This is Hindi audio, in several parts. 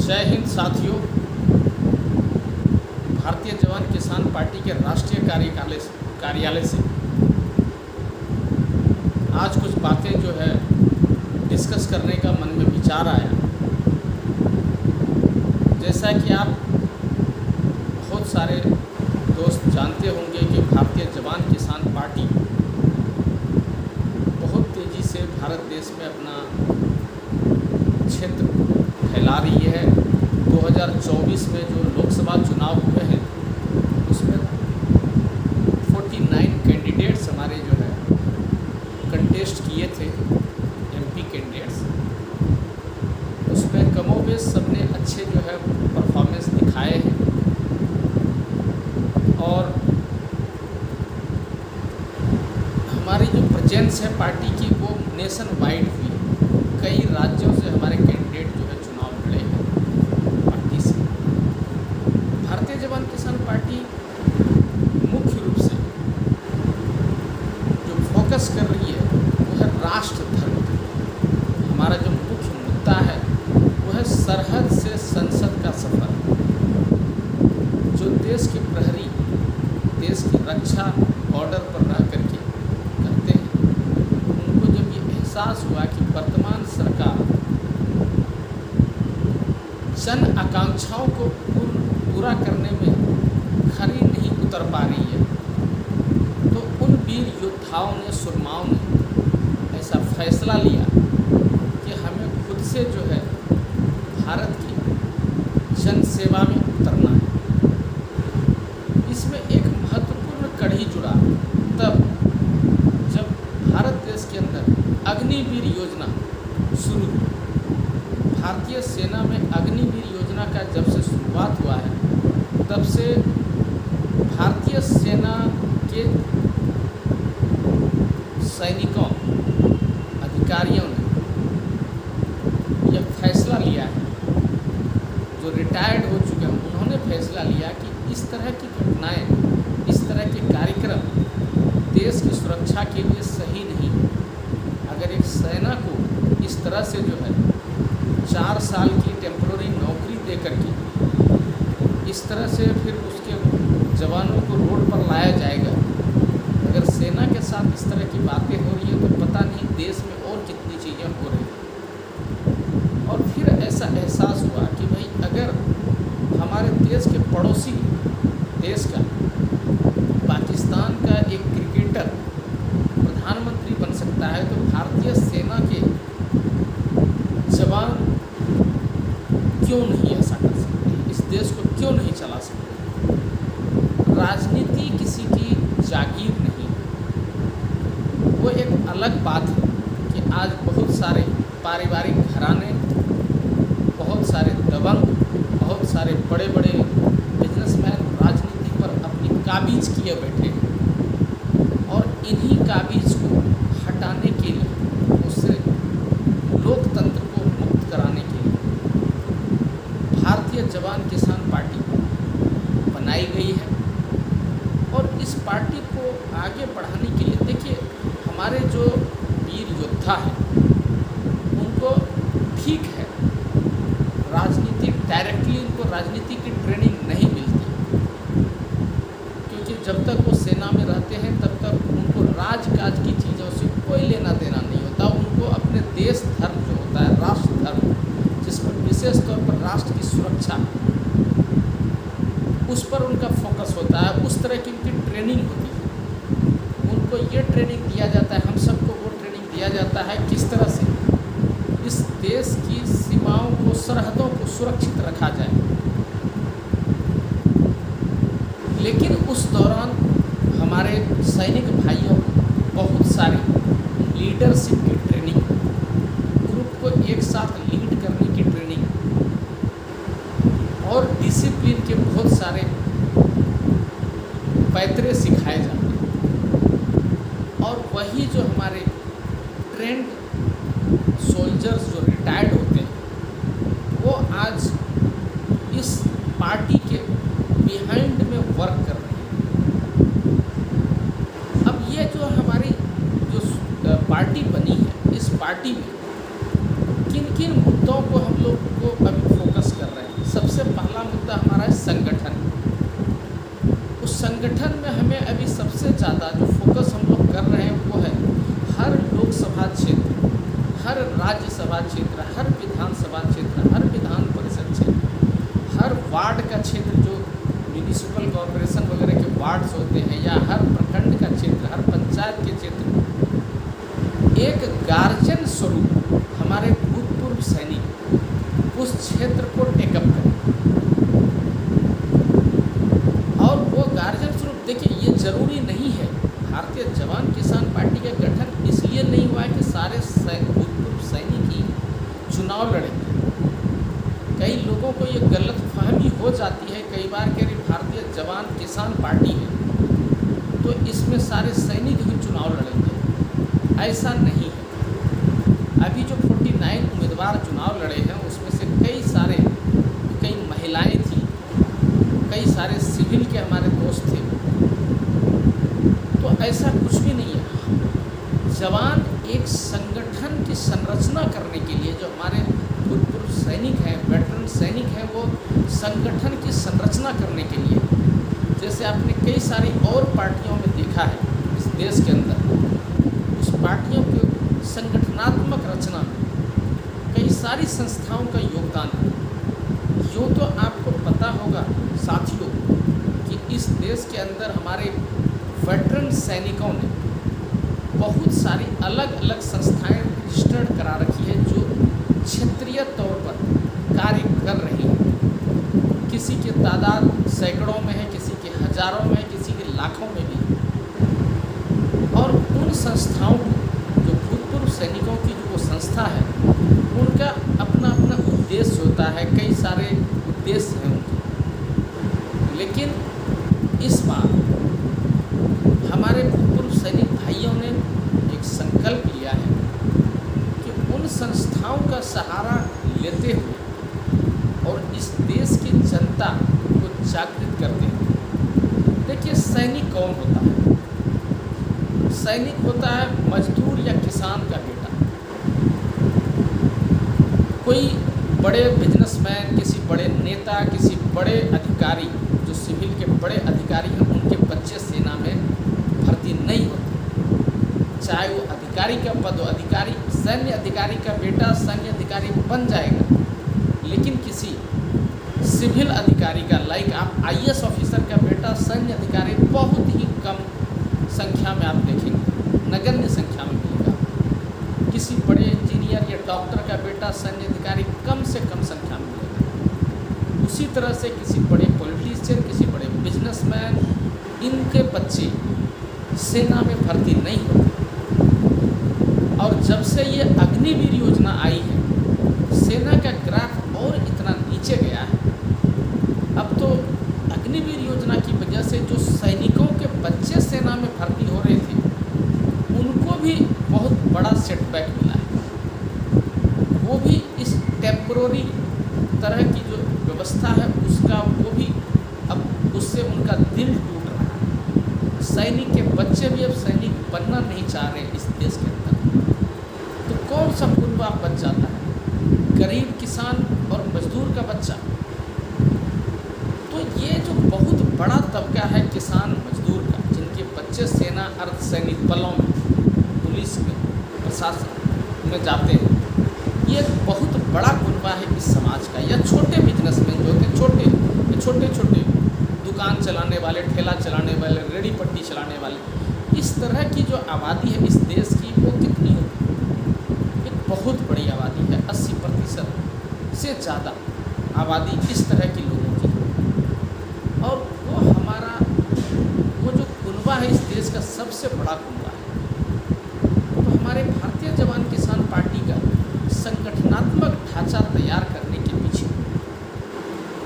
जय हिंद साथियों। भारतीय जवान किसान पार्टी के राष्ट्रीय कार्यालय से आज कुछ बातें जो है डिस्कस करने का मन में विचार आया। जैसा कि आप बहुत सारे दोस्त जानते होंगे कि भारतीय जवान किसान पार्टी बहुत तेज़ी से भारत देश में अपना क्षेत्र फैला रही है। 2024 में जो लोकसभा चुनाव हुए हैं उसमें 49 कैंडिडेट्स हमारे जो है कंटेस्ट किए थे, एमपी कैंडिडेट्स। उसमें कमोबेश सबने अच्छे जो है परफॉर्मेंस दिखाए हैं और हमारी जो प्रेजेंस है पार्टी की वो नेशन वाइड हुई। कई राज्यों से हमारे कैंडिडेट जो है चुनाव लड़े हैं पार्टी से। भारतीय जवान किसान पार्टी मुख्य रूप से जो फोकस कर रही है वो है राष्ट्र धर्म। हमारा जो मुख्य मुद्दा है वो है सरहद से संसद का सफर। जो देश के प्रहरी देश की रक्षा बॉर्डर पर रह करके करते हैं, उनको जब ये एहसास हुआ कि वर्तमान सरकार जन आकांक्षाओं को पूरा करने में खरी नहीं उतर पा रही है, तो उन वीर योद्धाओं ने, सुरमाओं ने ऐसा फैसला लिया कि हमें खुद से जो है भारत की जन सेवा में उतरना है। इसमें एक महत्वपूर्ण कड़ी जुड़ा तब जब भारत देश के अंदर अग्निवीर योजना शुरू हुई। भारतीय सेना में अग्निवीर योजना का जब से शुरुआत हुआ है तब से भारतीय सेना के सैनिकों, अधिकारियों ने यह फैसला लिया है, जो रिटायर्ड हो चुके हैं उन्होंने फैसला लिया कि इस तरह की घटनाएं, इस तरह के कार्यक्रम देश की सुरक्षा के लिए सही नहीं। अगर एक सेना को इस तरह से जो है 4 साल की टेम्पोररी नौकरी दे करके इस तरह से फिर उसके जवानों को रोड पर लाया जाएगा, अगर सेना के साथ इस तरह की बातें हो रही है तो पता नहीं देश में और कितनी चीज़ें हो रही हैं। और फिर ऐसा एहसास हुआ कि भाई अगर हमारे देश के पड़ोसी देश का, पाकिस्तान का एक क्रिकेटर प्रधानमंत्री बन सकता है तो भारतीय सेना के जवान क्यों नहीं ऐसा कर सकते, इस देश को क्यों नहीं चला सकते। राजनीति किसी की जागीर नहीं, वो एक अलग बात है कि आज बहुत सारे पारिवारिक घराने, बहुत सारे दबंग, बहुत सारे बड़े बड़े बिजनेसमैन राजनीति पर अपनी काबिज किए बैठे हैं और इन्हीं काबिज को हटाने के लिए, उससे लोकतंत्र को मुक्त कराने के लिए भारतीय जवान किसान पार्टी बनाई गई है। और इस पार्टी को आगे बढ़ाने के लिए देखिए, हमारे जो वीर योद्धा हैं उनको ठीक है राजनीति डायरेक्टली, उनको राजनीति की ट्रेनिंग नहीं मिलती, क्योंकि जब तक वो सेना में रहते हैं तब तक उनको राजकाज की चीज़ों से कोई लेना देना नहीं होता। उनको अपने देश धर्म जो होता है, राष्ट्र धर्म, जिसमें विशेष तौर पर राष्ट्र की सुरक्षा, उस पर उनका फोकस होता है। उस तरह की उनकी ट्रेनिंग होती है, उनको ये ट्रेनिंग दिया जाता है, हम सबको वो ट्रेनिंग दिया जाता है किस तरह से इस देश की सीमाओं को, सरहदों को सुरक्षित रखा जाए। लेकिन उस दौरान हमारे सैनिक भाइयों को बहुत सारी लीडरशिप की ट्रेनिंग, ग्रुप को एक साथ लीड करने की ट्रेनिंग और डिसिप्लिन के बहुत सारे पैतरे सिखाए जाते हैं। और वही जो हमारे ट्रेंड सोल्जर्स जो रिटायर्ड होते हैं वो आज इस पार्टी के बिहाइंड में वर्क कर रहे हैं। अब ये जो हमारी जो पार्टी बनी है, इस पार्टी में किन किन मुद्दों को हम लोग को अभी फोकस कर रहे हैं। सबसे पहला मुद्दा हमारा है संगठन। उस संगठन में हमें अभी सबसे ज़्यादा जो फोकस हम लोग कर रहे हैं वो है हर लोकसभा क्षेत्र, हर राज्यसभा क्षेत्र, हर विधानसभा क्षेत्र, हर विधान परिषद क्षेत्र, हर वार्ड का क्षेत्र जो म्यूनिसिपल कॉरपोरेशन वगैरह के वार्ड्स होते हैं, या हर प्रखंड का क्षेत्र, हर पंचायत के क्षेत्र, एक गार्जियन स्वरूप हमारे भूतपूर्व सैनिक उस क्षेत्र को टेकअप करें। और वो गार्जियन स्वरूप, देखिए ये जरूरी नहीं है, भारतीय जवान किसान पार्टी का गठन इसलिए नहीं हुआ है कि सारे भूतपूर्व सैनिक ही चुनाव लड़ेंगे। कई लोगों को ये गलत फहमी हो जाती है कई बार कि भारतीय जवान किसान पार्टी है तो इसमें सारे सैनिक ही चुनाव लड़ेंगे। ऐसा नहीं है। अभी जो 49 उम्मीदवार चुनाव लड़े हैं उसमें से कई महिलाएं थी, कई सारे सिविल के हमारे दोस्त थे। तो ऐसा कुछ भी नहीं है। जवान एक संगठन की संरचना करने के लिए, जो हमारे भूतपूर्व सैनिक हैं, वेटरन सैनिक हैं, वो संगठन की संरचना करने के लिए, जैसे आपने कई सारी और पार्टियों में देखा है इस देश के अंदर, उस पार्टियों के संगठनात्मक रचना में कई सारी संस्थाओं का योगदान है। यूँ तो आपको पता होगा साथियों कि इस देश के अंदर हमारे वेटरन सैनिकों ने बहुत सारी अलग अलग संस्थाएं रजिस्टर्ड करा रखी है जो क्षेत्रीय तौर पर कार्य कर रही है। किसी की तादाद सैकड़ों में है, किसी के हजारों में है, किसी के लाखों में भी। और उन संस्थाओं को, जो भूतपूर्व सैनिकों की जो वो संस्था है, उनका अपना अपना उद्देश्य होता है, कई सारे उद्देश्य हैं उनके। लेकिन इस बार हमारे भूतपूर्व सैनिक भाइयों ने एक संकल्प लिया है कि उन संस्थाओं का सहारा लेते हुए और इस देश की जनता को जागृत करते हुए, देखिए सैनिक कौन होता है? सैनिक होता है मजदूर या किसान का बेटा। कोई बड़े बिजनेसमैन, किसी बड़े नेता, किसी बड़े अधिकारी, जो सिविल के बड़े अधिकारी हैं, उनके बच्चे सेना में भर्ती नहीं होते। चाहे वो अधिकारी का पद हो, अधिकारी, सैन्य अधिकारी का बेटा सैन्य अधिकारी बन जाएगा, लेकिन किसी सिविल अधिकारी का, लाइक आप IAS ऑफिसर का बेटा सैन्य अधिकारी बहुत ही कम संख्या में आप देखेंगे, नगण्य संख्या में मिलेगा। किसी बड़े इंजीनियर या डॉक्टर का बेटा सैन्य अधिकारी कम से कम संख्या में मिलेगा। उसी तरह से किसी बड़े पॉलिटिशियन, किसी बड़े बिजनेसमैन, इनके बच्चे सेना में भर्ती नहीं होते। और जब से ये अग्निवीर योजना आई है, सेना का ग्राफ और इतना नीचे गया है। अब तो अग्निवीर योजना की वजह से जो सैनिकों के बच्चे सेना में भर्ती हो रहे थे, उनको भी बहुत बड़ा सेटबैक मिला है। वो भी इस टेम्पररी तरह की जो व्यवस्था है उसका, वो भी अब उससे उनका दिल टूट रहा है। सैनिक के बच्चे भी अब सैनिक बनना नहीं चाह रहे इस देश के अंदर। तो कौन सा कुनबा बच जाता है? गरीब किसान और मजदूर का बच्चा। तो ये जो बहुत बड़ा तबका है किसान मजदूर का, जिनके बच्चे सेना, अर्धसैनिक बलों में, पुलिस में, प्रशासन में जाते हैं, ये एक बहुत बड़ा कुनबा है इस समाज का। या छोटे बिजनेसमैन जो होते हैं, छोटे छोटे दुकान चलाने वाले, ठेला चलाने वाले, रेडी पट्टी चलाने वाले, इस तरह की जो आबादी है इस देश की, वो कितनी होगी? एक बहुत बड़ी आबादी है। 80% से ज़्यादा आबादी इस तरह की लोगों की है। और वो हमारा वो जो कुनबा है इस देश का सबसे बड़ा कुनबा है। तो हमारे भारतीय जवान किसान पार्टी का संगठनात्मक ढांचा तैयार करने के पीछे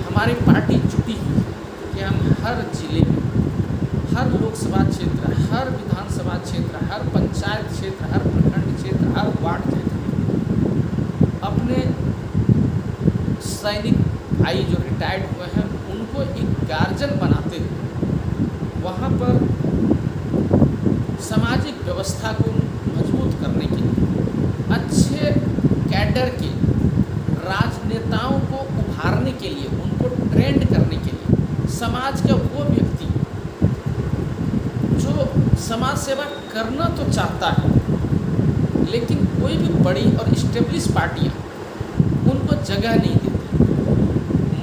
हमारी पार्टी जुटी हुई है कि हम हर जिले में, हर लोकसभा क्षेत्र, हर विधानसभा क्षेत्र, हर पंचायत क्षेत्र, हर प्रखंड क्षेत्र, हर वार्ड क्षेत्र अपने सैनिक भाई जो रिटायर्ड हुए हैं उनको एक गार्जियन बनाते हुए वहाँ पर सामाजिक व्यवस्था को मजबूत करने के लिए अच्छे कैडर के राजनेताओं को सुधारने के लिए, उनको ट्रेंड करने के लिए समाज का वो व्यक्ति जो समाज सेवा करना तो चाहता है, लेकिन कोई भी बड़ी और इस्टेब्लिश पार्टियाँ उनको जगह नहीं देती।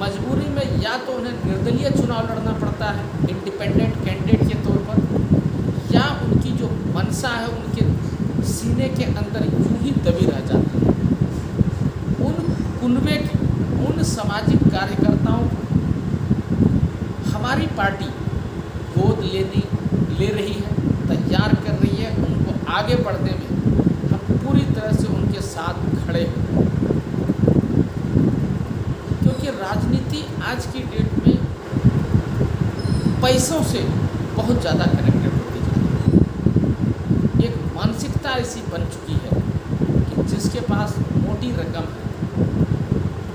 मजबूरी में या तो उन्हें निर्दलीय चुनाव लड़ना पड़ता है इंडिपेंडेंट कैंडिडेट के तौर पर, या उनकी जो मंशा है उनके सीने के अंदर यूं ही दबी रह जाती है। उन कुनबे के, उन सामाजिक कार्यकर्ताओं को हमारी पार्टी गोद ले रही है, तैयार कर रही है। उनको आगे बढ़ने में हम पूरी तरह से उनके साथ खड़े हैं, क्योंकि राजनीति आज की डेट में पैसों से बहुत ज़्यादा कनेक्टेड होती जा रही है। एक मानसिकता ऐसी बन चुकी है कि जिसके पास मोटी रकम है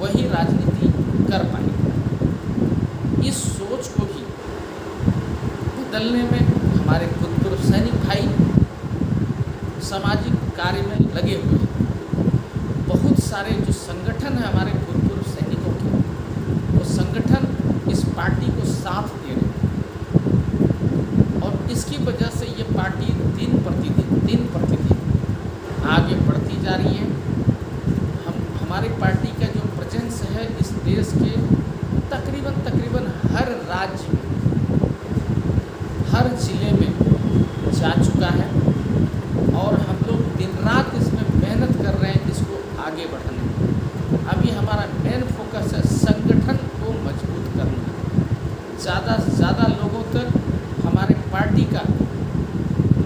वही राजनीति कर पाएगा। इस सोच को भी बदलने में हमारे भूतपूर्व सैनिक भाई सामाजिक कार्य में लगे हुए हैं। बहुत सारे जो संगठन है हमारे भूतपूर्व सैनिकों के, वो संगठन इस पार्टी को साथ दे रहे हैं, और इसकी वजह से ये पार्टी दिन प्रतिदिन आगे बढ़ती जा रही है। हमारी पार्टी का जो प्रेजेंस है इस देश के तकरीबन हर राज्य में, हर जिले में जा चुका है, और हम लोग दिन रात इसमें मेहनत कर रहे हैं इसको आगे बढ़ाने में। अभी हमारा मेन फोकस है संगठन को मजबूत करना, ज़्यादा से ज़्यादा लोगों तक हमारे पार्टी का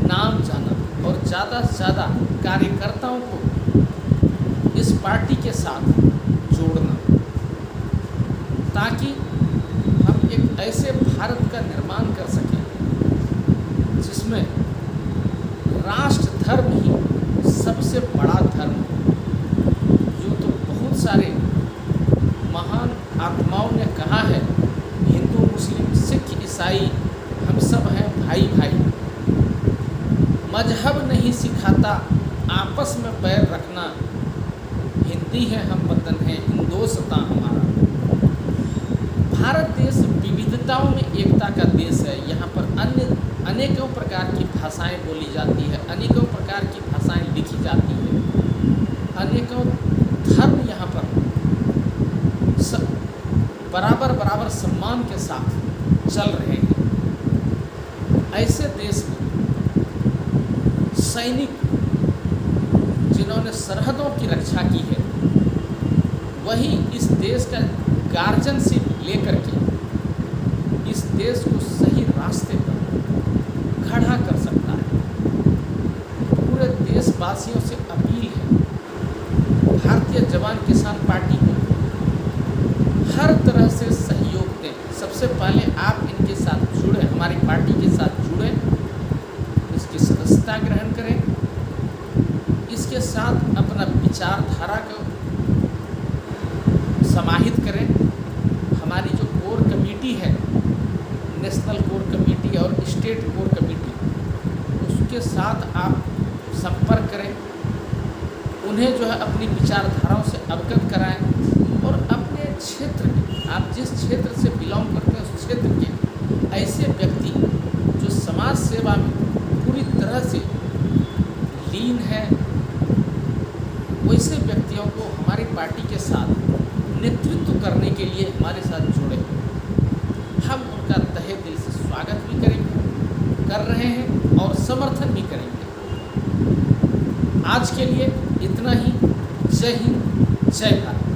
नाम जाना, और ज़्यादा से ज़्यादा कार्यकर्ताओं को इस पार्टी के साथ जोड़ना, ताकि हम एक ऐसे भारत का निर्माण कर सकें जिसमें राष्ट्र धर्म ही सबसे बड़ा धर्म है। यूँ तो बहुत सारे महान आत्माओं ने कहा है, हिंदू मुस्लिम सिख ईसाई हम सब हैं भाई भाई। मजहब नहीं सिखाता आपस में पैर रखना, हिंदी है हम वतन है हिंदोस्तां हमारा। भारत देश विविधताओं में एकता का देश है। यहाँ पर अनेकों प्रकार की भाषाएं बोली जाती है, अनेकों प्रकार की भाषाएं लिखी जाती है, अनेकों धर्म यहाँ पर बराबर सम्मान के साथ चल रहे हैं। ऐसे देश में सैनिक जिन्होंने सरहदों की रक्षा की है, वही इस देश का गार्जियनशिप लेकर के इस देश को सही रास्ते पर खड़ा कर सकता है। पूरे देशवासियों से अपील है, भारतीय जवान किसान पार्टी को हर तरह से सहयोग दें। सबसे पहले आप इनके साथ जुड़ें, हमारी पार्टी के साथ जुड़ें, इसकी सदस्यता ग्रहण करें, इसके साथ अपना विचारधारा को समाहित करें। हमारी जो कोर कमेटी है, नेशनल कोर कमेटी और स्टेट कोर कमेटी, उसके साथ आप संपर्क करें, उन्हें जो है अपनी विचारधाराओं से अवगत कराएं, और अपने क्षेत्र के, आप जिस क्षेत्र से बिलोंग करते हैं उस क्षेत्र के ऐसे व्यक्ति जो समाज सेवा में पूरी तरह से लीन है, वैसे व्यक्तियों को हमारी पार्टी के साथ नेतृत्व करने के लिए हमारे साथ जुड़े। हम उनका तहे दिल से स्वागत भी कर रहे हैं और समर्थन भी करेंगे। आज के लिए इतना ही। जय हिंद, जय भारत।